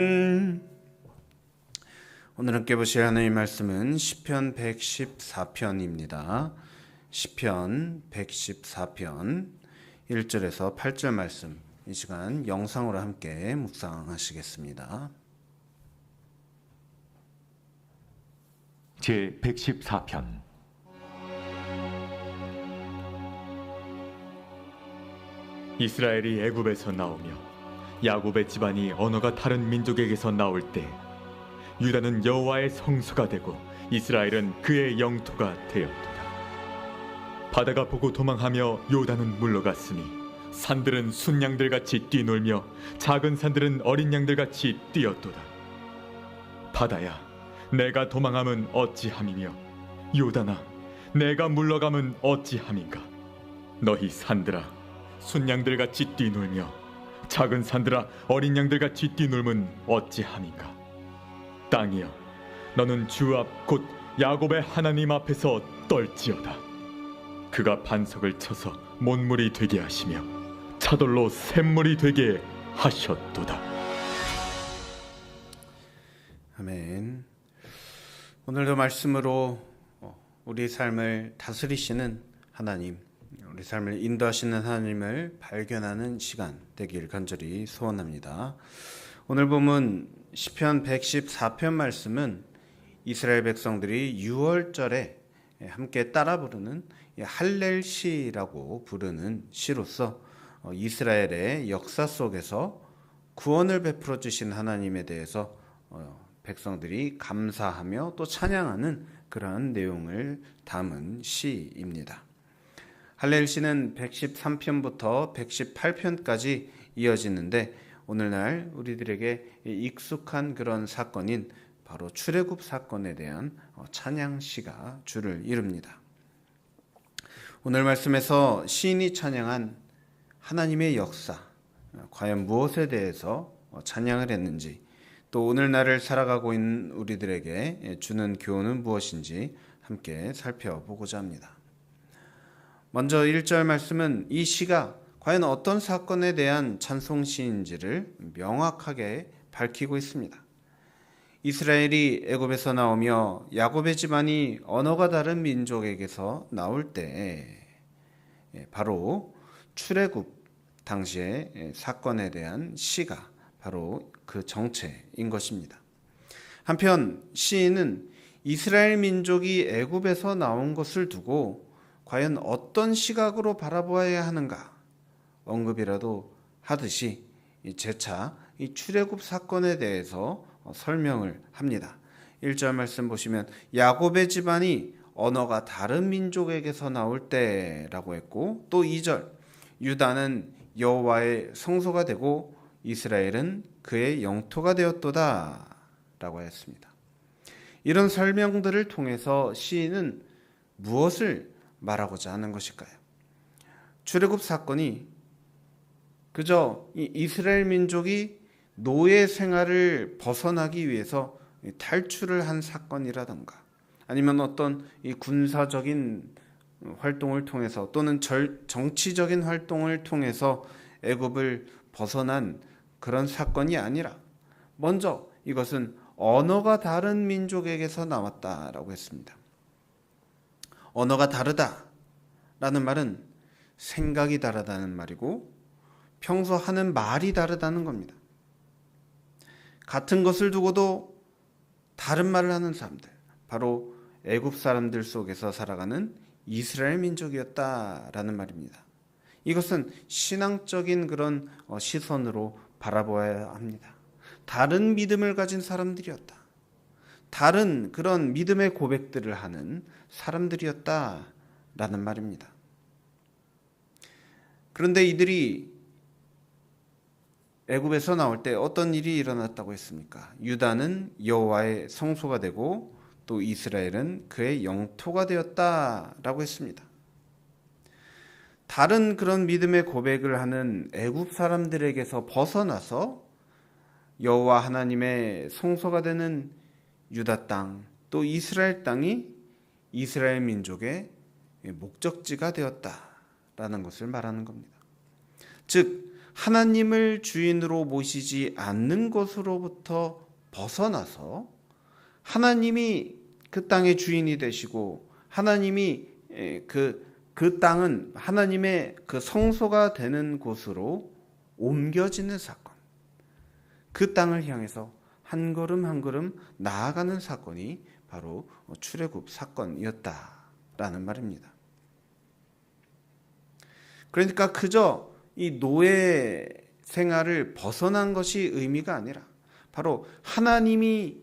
오늘 함께 보실 하나님의 말씀은 시편 114편입니다. 시편 114편 1절에서 8절 말씀, 이 시간 영상으로 함께 묵상하시겠습니다. 제 114편. 이스라엘이 애굽에서 나오며 야곱의 집안이 언어가 다른 민족에게서 나올 때 유다는 여호와의 성소가 되고 이스라엘은 그의 영토가 되었도다. 바다가 보고 도망하며 요단은 물러갔으니 산들은 순양들같이 뛰놀며 작은 산들은 어린 양들같이 뛰었도다. 바다야, 내가 도망함은 어찌함이며 요단아, 내가 물러감은 어찌함인가. 너희 산들아, 순양들같이 뛰놀며 작은 산들아, 어린 양들같이 뛰놀면 어찌함인가. 땅이여, 너는 주 앞 곧 야곱의 하나님 앞에서 떨지어다. 그가 반석을 쳐서 못물이 되게 하시며 차돌로 샘물이 되게 하셨도다. 아멘. 오늘도 말씀으로 우리 삶을 다스리시는 하나님, 우리 삶을 인도하시는 하나님을 발견하는 시간 되길 간절히 소원합니다. 오늘 본문 시편 114편 말씀은 이스라엘 백성들이 6월절에 함께 따라 부르는 할렐시라고 부르는 시로서 이스라엘의 역사 속에서 구원을 베풀어 주신 하나님에 대해서 백성들이 감사하며 또 찬양하는 그러한 내용을 담은 시입니다. 할렐시는 113편부터 118편까지 이어지는데 오늘날 우리들에게 익숙한 그런 사건인 바로 출애굽 사건에 대한 찬양시가 주를 이룹니다. 오늘 말씀에서 시인이 찬양한 하나님의 역사, 과연 무엇에 대해서 찬양을 했는지, 또 오늘날을 살아가고 있는 우리들에게 주는 교훈은 무엇인지 함께 살펴보고자 합니다. 먼저 1절 말씀은 이 시가 과연 어떤 사건에 대한 찬송시인지를 명확하게 밝히고 있습니다. 이스라엘이 애굽에서 나오며 야곱의 집안이 언어가 다른 민족에게서 나올 때 바로 출애굽 당시의 사건에 대한 시가 바로 그 정체인 것입니다. 한편 시인은 이스라엘 민족이 애굽에서 나온 것을 두고 과연 어떤 시각으로 바라보아야 하는가 언급이라도 하듯이 재차 이 출애굽 사건에 대해서 설명을 합니다. 1절 말씀 보시면 야곱의 집안이 언어가 다른 민족에게서 나올 때라고 했고, 또 2절 유다는 여호와의 성소가 되고 이스라엘은 그의 영토가 되었도다 라고 했습니다. 이런 설명들을 통해서 시인은 무엇을 말하고자 하는 것일까요? 출애굽 사건이 그저 이스라엘 민족이 노예 생활을 벗어나기 위해서 탈출을 한 사건이라던가, 아니면 어떤 이 군사적인 활동을 통해서 또는 정치적인 활동을 통해서 애굽을 벗어난 그런 사건이 아니라 먼저 이것은 언어가 다른 민족에게서 나왔다라고 했습니다. 언어가 다르다라는 말은 생각이 다르다는 말이고 평소 하는 말이 다르다는 겁니다. 같은 것을 두고도 다른 말을 하는 사람들, 바로 애굽 사람들 속에서 살아가는 이스라엘 민족이었다라는 말입니다. 이것은 신앙적인 그런 시선으로 바라보아야 합니다. 다른 믿음을 가진 사람들이었다. 다른 그런 믿음의 고백들을 하는 사람들이었다라는 말입니다. 그런데 이들이 애굽에서 나올 때 어떤 일이 일어났다고 했습니까? 유다는 여호와의 성소가 되고 또 이스라엘은 그의 영토가 되었다라고 했습니다. 다른 그런 믿음의 고백을 하는 애굽 사람들에게서 벗어나서 여호와 하나님의 성소가 되는 유다 땅, 또 이스라엘 땅이 이스라엘 민족의 목적지가 되었다라는 것을 말하는 겁니다. 즉 하나님을 주인으로 모시지 않는 것으로부터 벗어나서 하나님이 그 땅의 주인이 되시고 하나님이 그 땅은 하나님의 그 성소가 되는 곳으로 옮겨지는 사건, 그 땅을 향해서 한 걸음 한 걸음 나아가는 사건이 바로 출애굽 사건이었다라는 말입니다. 그러니까 그저 이 노예 생활을 벗어난 것이 의미가 아니라 바로 하나님이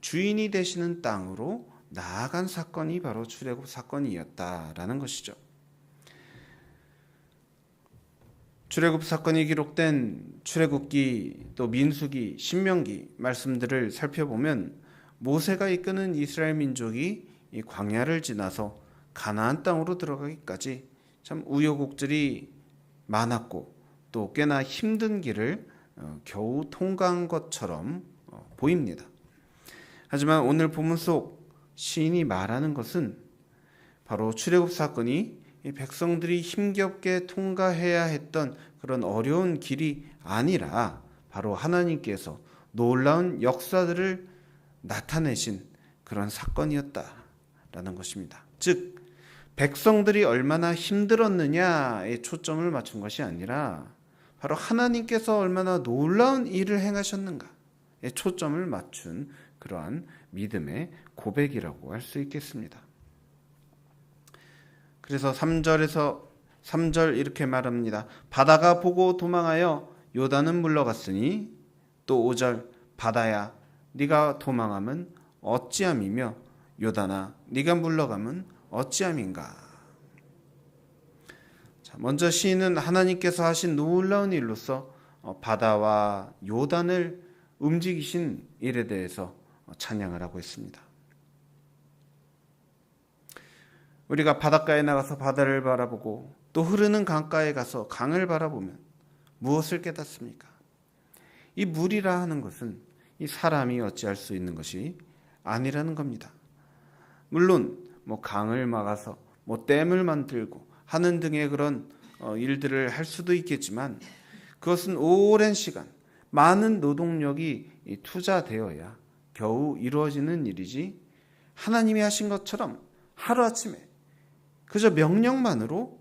주인이 되시는 땅으로 나아간 사건이 바로 출애굽 사건이었다라는 것이죠. 출애굽 사건이 기록된 출애굽기 또 민수기, 신명기 말씀들을 살펴보면 모세가 이끄는 이스라엘 민족이 이 광야를 지나서 가나안 땅으로 들어가기까지 참 우여곡절이 많았고 또 꽤나 힘든 길을 겨우 통과한 것처럼 보입니다. 하지만 오늘 본문 속 시인이 말하는 것은 바로 출애굽 사건이 이 백성들이 힘겹게 통과해야 했던 그런 어려운 길이 아니라 바로 하나님께서 놀라운 역사들을 나타내신 그런 사건이었다라는 것입니다. 즉 백성들이 얼마나 힘들었느냐에 초점을 맞춘 것이 아니라 바로 하나님께서 얼마나 놀라운 일을 행하셨는가에 초점을 맞춘 그러한 믿음의 고백이라고 할 수 있겠습니다. 그래서 3절 이렇게 말합니다. 바다가 보고 도망하여 요단은 물러갔으니 또 5절 바다야 네가 도망함은 어찌함이며 요단아 네가 물러감은 어찌함인가. 자, 먼저 시인은 하나님께서 하신 놀라운 일로서 바다와 요단을 움직이신 일에 대해서 찬양을 하고 있습니다. 우리가 바닷가에 나가서 바다를 바라보고 또 흐르는 강가에 가서 강을 바라보면 무엇을 깨닫습니까? 이 물이라 하는 것은 이 사람이 어찌할 수 있는 것이 아니라는 겁니다. 물론 강을 막아서 댐을 만들고 하는 등의 그런 일들을 할 수도 있겠지만 그것은 오랜 시간 많은 노동력이 투자되어야 겨우 이루어지는 일이지 하나님이 하신 것처럼 하루아침에 그저 명령만으로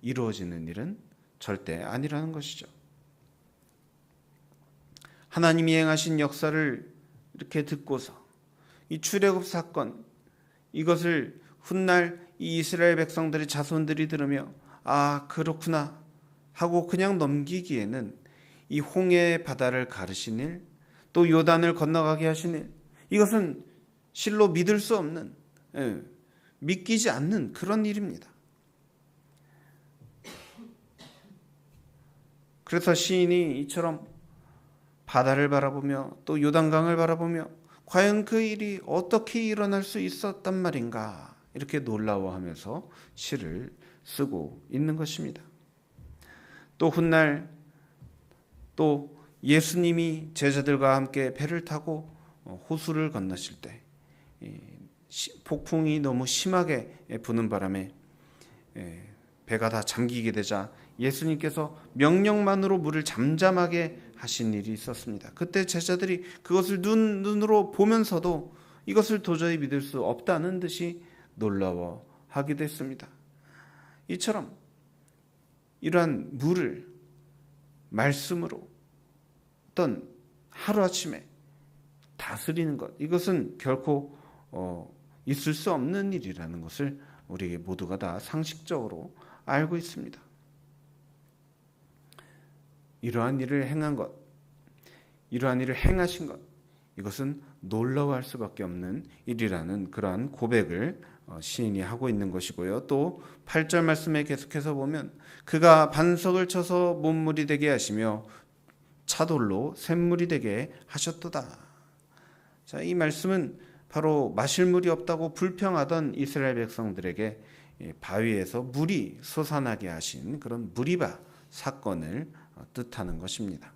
이루어지는 일은 절대 아니라는 것이죠. 하나님이 행하신 역사를 이렇게 듣고서 이 출애굽 사건 이것을 훗날 이 이스라엘 백성들의 자손들이 들으며 아 그렇구나 하고 그냥 넘기기에는 이 홍해 바다를 가르신 일, 또 요단을 건너가게 하신 일, 이것은 실로 믿을 수 없는 믿기지 않는 그런 일입니다. 그래서 시인이 이처럼 바다를 바라보며 또 요단강을 바라보며 과연 그 일이 어떻게 일어날 수 있었단 말인가 이렇게 놀라워하면서 시를 쓰고 있는 것입니다. 또 훗날 또 예수님이 제자들과 함께 배를 타고 호수를 건너실 때 폭풍이 너무 심하게 부는 바람에 배가 다 잠기게 되자 예수님께서 명령만으로 물을 잠잠하게 하신 일이 있었습니다. 그때 제자들이 그것을 눈으로 보면서도 이것을 도저히 믿을 수 없다는 듯이 놀라워하기도 했습니다. 이처럼 이러한 물을 말씀으로 어떤 하루아침에 다스리는 것, 이것은 결코 있을 수 없는 일이라는 것을 우리 모두가 다 상식적으로 알고 있습니다. 이러한 일을 행한 것, 이러한 일을 행하신 것, 이것은 놀라워할 수밖에 없는 일이라는 그러한 고백을 시인이 하고 있는 것이고요. 또 8절 말씀에 계속해서 보면 그가 반석을 쳐서 못물이 되게 하시며 차돌로 샘물이 되게 하셨도다. 자, 이 말씀은 바로 마실 물이 없다고 불평하던 이스라엘 백성들에게 바위에서 물이 솟아나게 하신 그런 무리바 사건을 뜻하는 것입니다.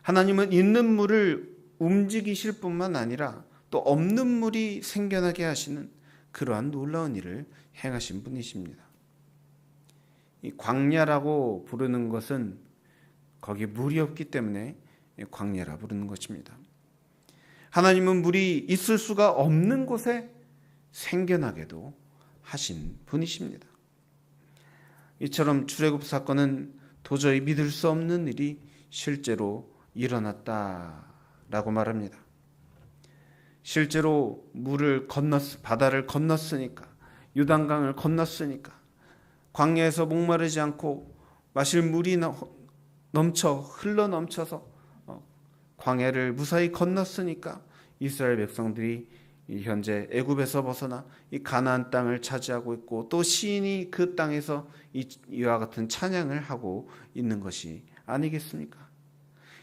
하나님은 있는 물을 움직이실 뿐만 아니라 또 없는 물이 생겨나게 하시는 그러한 놀라운 일을 행하신 분이십니다. 이 광야라고 부르는 것은 거기 물이 없기 때문에 광야라 부르는 것입니다. 하나님은 물이 있을 수가 없는 곳에 생겨나게도 하신 분이십니다. 이처럼 출애굽 사건은 도저히 믿을 수 없는 일이 실제로 일어났다라고 말합니다. 실제로 바다를 건넜으니까, 요단강을 건넜으니까, 광야에서 목마르지 않고 마실 물이 흘러 넘쳐서 광야를 무사히 건넜으니까 이스라엘 백성들이 현재 애굽에서 벗어나 이 가나안 땅을 차지하고 있고, 또 시인이 그 땅에서 이와 같은 찬양을 하고 있는 것이 아니겠습니까?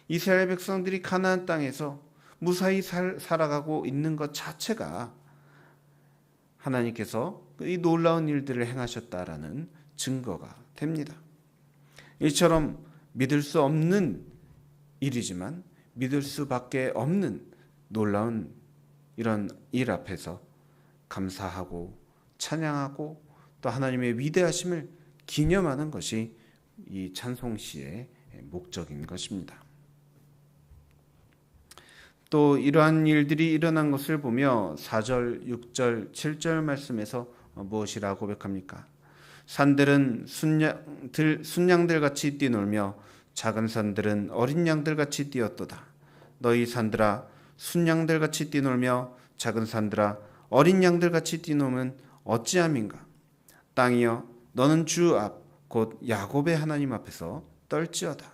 이스라엘 백성들이 가나안 땅에서 무사히 살아가고 있는 것 자체가 하나님께서 이 놀라운 일들을 행하셨다라는 증거가 됩니다. 이처럼 믿을 수 없는 일이지만 믿을 수밖에 없는 놀라운 이런 일 앞에서 감사하고 찬양하고 또 하나님의 위대하심을 기념하는 것이 이 찬송시의 목적인 것입니다. 또 이러한 일들이 일어난 것을 보며 4절, 6절, 7절 말씀에서 무엇이라 고백합니까? 산들은 순양들 같이 뛰놀며 작은 산들은 어린 양들 같이 뛰었도다. 너희 산들아 순양들 같이 뛰놀며 작은 산들아 어린 양들 같이 뛰노면 어찌함인가? 땅이여 너는 주 앞 곧 야곱의 하나님 앞에서 떨지어다.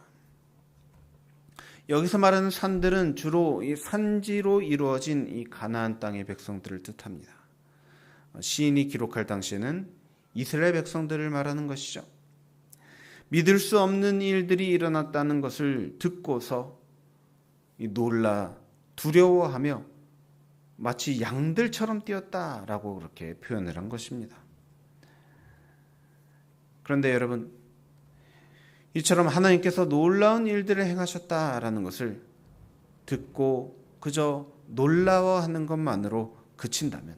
여기서 말하는 산들은 주로 이 산지로 이루어진 이 가나안 땅의 백성들을 뜻합니다. 시인이 기록할 당시에는 이스라엘 백성들을 말하는 것이죠. 믿을 수 없는 일들이 일어났다는 것을 듣고서 놀라 두려워하며 마치 양들처럼 뛰었다라고 그렇게 표현을 한 것입니다. 그런데 여러분, 이처럼 하나님께서 놀라운 일들을 행하셨다라는 것을 듣고 그저 놀라워하는 것만으로 그친다면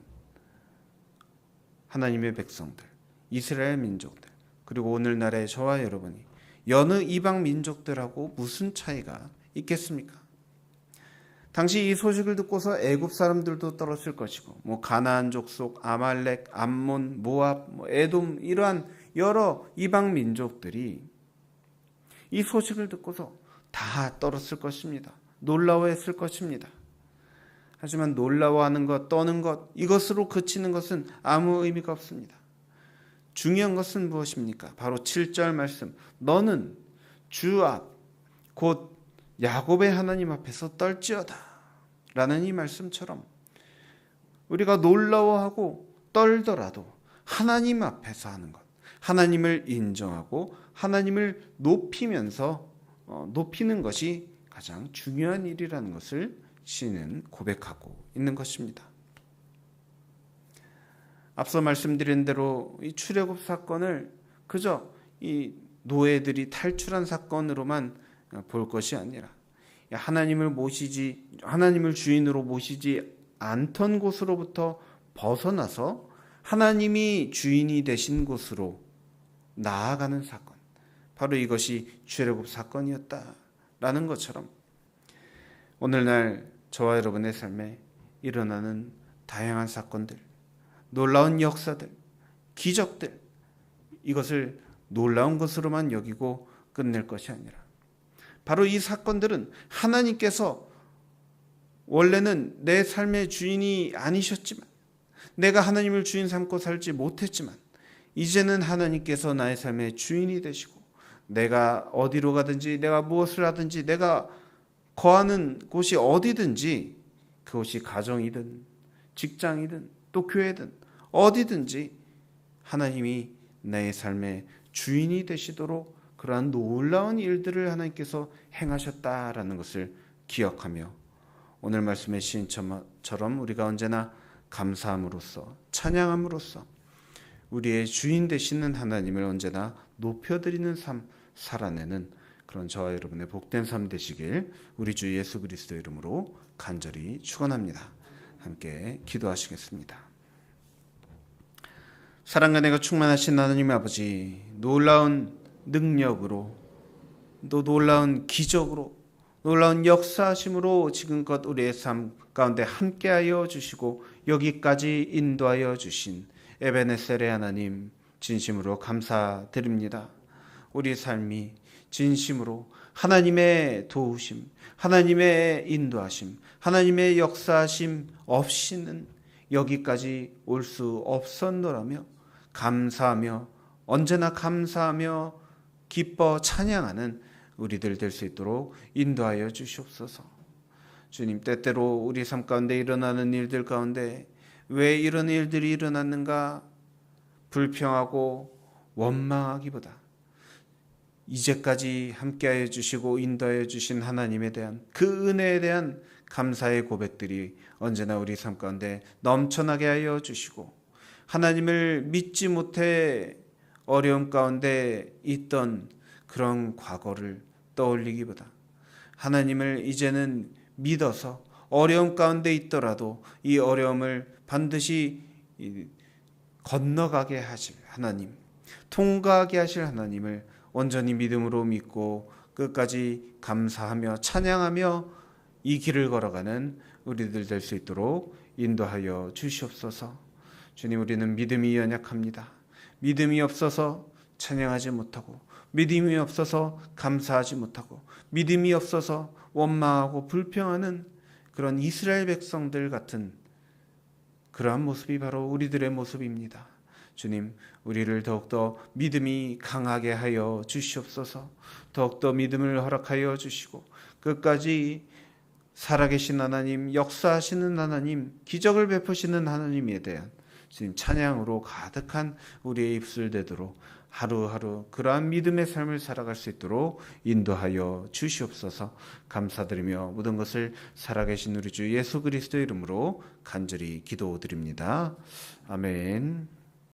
하나님의 백성들, 이스라엘 민족들, 그리고 오늘날의 저와 여러분이 여느 이방 민족들하고 무슨 차이가 있겠습니까? 당시 이 소식을 듣고서 애굽 사람들도 떨었을 것이고, 가나안 족속, 아말렉, 암몬, 모압, 에돔 이러한 여러 이방 민족들이 이 소식을 듣고서 다 떨었을 것입니다. 놀라워했을 것입니다. 하지만 놀라워하는 것, 떠는 것, 이것으로 그치는 것은 아무 의미가 없습니다. 중요한 것은 무엇입니까? 바로 7절 말씀. 너는 주 앞, 곧 야곱의 하나님 앞에서 떨지어다 라는 이 말씀처럼 우리가 놀라워하고 떨더라도 하나님 앞에서 하는 것, 하나님을 인정하고 하나님을 높이면서 높이는 것이 가장 중요한 일이라는 것을 시인은 고백하고 있는 것입니다. 앞서 말씀드린 대로 이 출애굽 사건을 그저 이 노예들이 탈출한 사건으로만 볼 것이 아니라 하나님을 주인으로 모시지 않던 곳으로부터 벗어나서 하나님이 주인이 되신 곳으로 나아가는 사건, 바로 이것이 출애굽 사건이었다라는 것처럼 오늘날 저와 여러분의 삶에 일어나는 다양한 사건들, 놀라운 역사들, 기적들, 이것을 놀라운 것으로만 여기고 끝낼 것이 아니라 바로 이 사건들은 하나님께서 원래는 내 삶의 주인이 아니셨지만, 내가 하나님을 주인 삼고 살지 못했지만 이제는 하나님께서 나의 삶의 주인이 되시고, 내가 어디로 가든지, 내가 무엇을 하든지, 내가 거하는 곳이 어디든지, 그곳이 가정이든 직장이든 또 교회든 어디든지 하나님이 내 삶의 주인이 되시도록 그러한 놀라운 일들을 하나님께서 행하셨다라는 것을 기억하며 오늘 말씀의 시인처럼 우리가 언제나 감사함으로써, 찬양함으로써 우리의 주인 되시는 하나님을 언제나 높여드리는 삶 살아내는 그런 저와 여러분의 복된 삶 되시길 우리 주 예수 그리스도 이름으로 간절히 축원합니다. 함께 기도하시겠습니다. 사랑과 내가 충만하신 하나님 아버지, 놀라운 능력으로 또 놀라운 기적으로 놀라운 역사하심으로 지금껏 우리의 삶 가운데 함께하여 주시고 여기까지 인도하여 주신 에베네셀의 하나님 진심으로 감사드립니다. 우리 삶이 진심으로 하나님의 도우심, 하나님의 인도하심, 하나님의 역사하심 없이는 여기까지 올 수 없었노라며 감사하며 언제나 감사하며 기뻐 찬양하는 우리들 될 수 있도록 인도하여 주시옵소서. 주님, 때때로 우리 삶 가운데 일어나는 일들 가운데 왜 이런 일들이 일어났는가 불평하고 원망하기보다 이제까지 함께하여 주시고 인도하여 주신 하나님에 대한 그 은혜에 대한 감사의 고백들이 언제나 우리 삶 가운데 넘쳐나게 하여 주시고, 하나님을 믿지 못해 어려움 가운데 있던 그런 과거를 떠올리기보다 하나님을 이제는 믿어서 어려움 가운데 있더라도 이 어려움을 반드시 건너가게 하실 하나님, 통과하게 하실 하나님을 온전히 믿음으로 믿고 끝까지 감사하며 찬양하며 이 길을 걸어가는 우리들 될 수 있도록 인도하여 주시옵소서. 주님, 우리는 믿음이 연약합니다. 믿음이 없어서 찬양하지 못하고, 믿음이 없어서 감사하지 못하고, 믿음이 없어서 원망하고 불평하는 그런 이스라엘 백성들 같은 그러한 모습이 바로 우리들의 모습입니다. 주님, 우리를 더욱더 믿음이 강하게 하여 주시옵소서. 더욱더 믿음을 허락하여 주시고 끝까지 살아계신 하나님, 역사하시는 하나님, 기적을 베푸시는 하나님에 대한 주님 찬양으로 가득한 우리의 입술 되도록 하루하루 그러한 믿음의 삶을 살아갈 수 있도록 인도하여 주시옵소서. 감사드리며 모든 것을 살아계신 우리 주 예수 그리스도의 이름으로 간절히 기도드립니다. 아멘.